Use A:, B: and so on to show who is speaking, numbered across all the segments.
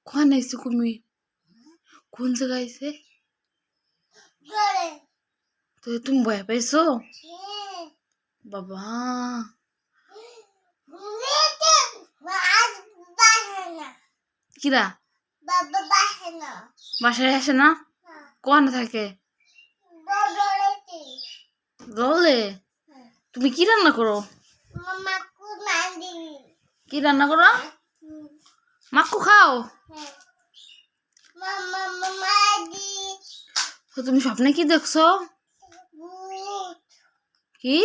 A: কোন আইছে কুমির? কোন জায়গায় আইছে? তো তুমি ভয় পাইছো? বাবা কিরা বাসায় আসে না? কোন থাকে? দলে তুমি কি রান্না করো? কি রান্না করো? মাকু খাও? তো তুমি স্বপ্নে কি দেখছো? কি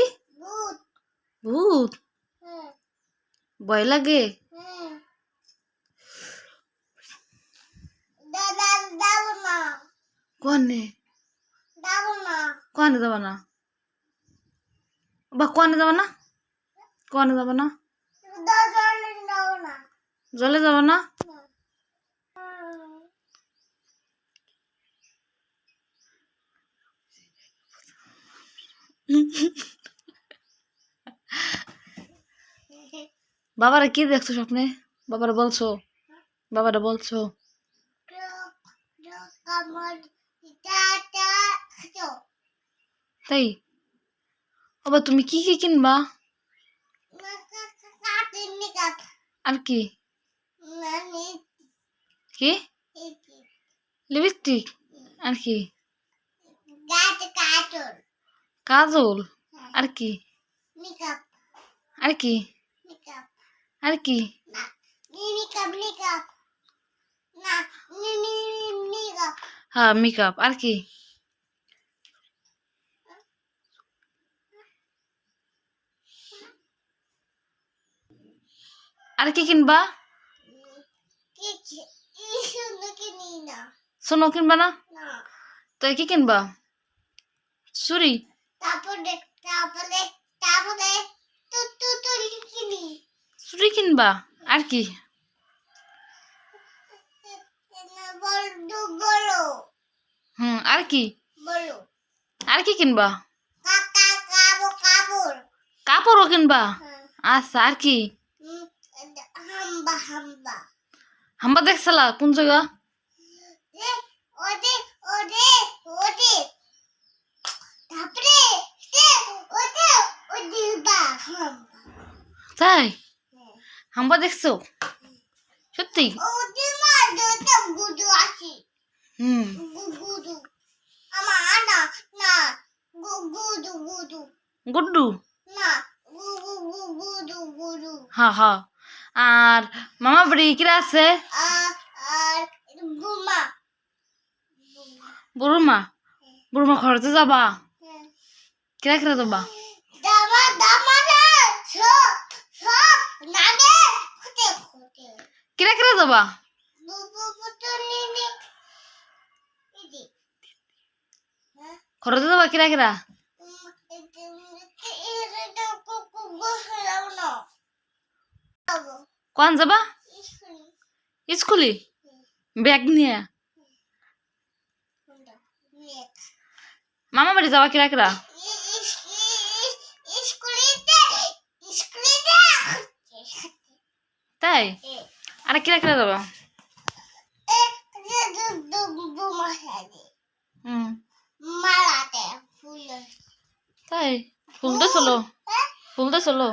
A: ভূত? ভয় লাগে? কোনে কোনে যাবা না? বা কোনে যাবা না? কোনে যাবা না? জলে যাবা না? বাবারা কি দেখছো স্বপ্নে? বাবারা বলছো? বাবারা বলছো? তাই বাবা তুমি কি কি কিনবা? আর কি কি? লিপস্টিক আর কি? কাজল আর কি? আর কি? আর কি? হ্যাঁ মেকআপ আর কি? আর কি কিনবা? সোনো কিনবা না? তো কি কিনবা? চুরি? চুরি কিনবা আর কি? আর কি? আর কি কিনবা? কাপড়ও কিনবা? আচ্ছা আর কি? হাম্বা দেখছলা কোন জায়গা? তাই হাম্বা দেখছো সত্যি? গুড্ডু হ্যাঁ হ্যাঁ আর মামা বাড়ি কিরা আছে? বুড়ুমা বুড়ুমা ঘরতে যাবা? কিরা কিরা যাবা? কিরা কিরা যাবা? ঘরতে যাবা কিরা কিরা? কোন যাবা? স্কুলে ব্যাগ নিয়ে? মামা বাড়ি যাবা কিরা কিরা? তাই আর কিরা কিরা যাবা? তাই ফুলতে চলো ফুলতে চলো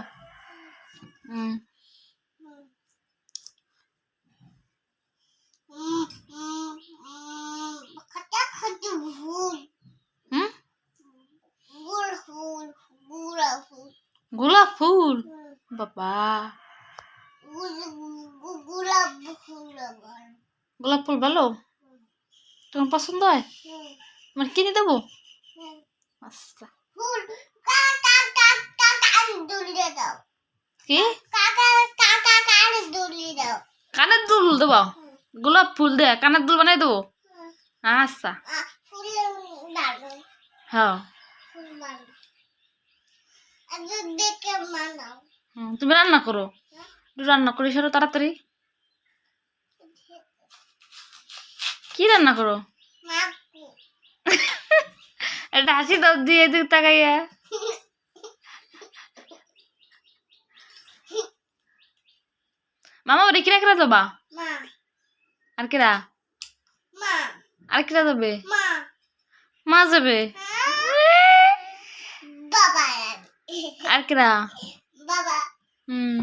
A: গোলাপ ফুল বাবা গোলাপ ফুল ভালো তোমার পছন্দ হয়? তোমার কিনে দেবো? আচ্ছা কি কানের দুল দেবো? গোলাপ ফুল দে কানের দুল বানাই দেবো? আচ্ছা হ্যাঁ তুমি রান্না করো রান্না করি সরো তাড়াতাড়ি কি রান্না করো? একটা হাসি দাও দিয়ে দিক তাকাইয়া মামা ওরে কিরা কিরা যাবা
B: মা
A: আর কিরা
B: মা
A: আর কিরা যাবে
B: মা
A: মা যাবে
B: বাবা
A: আর কিরা
B: বাবা
A: হুম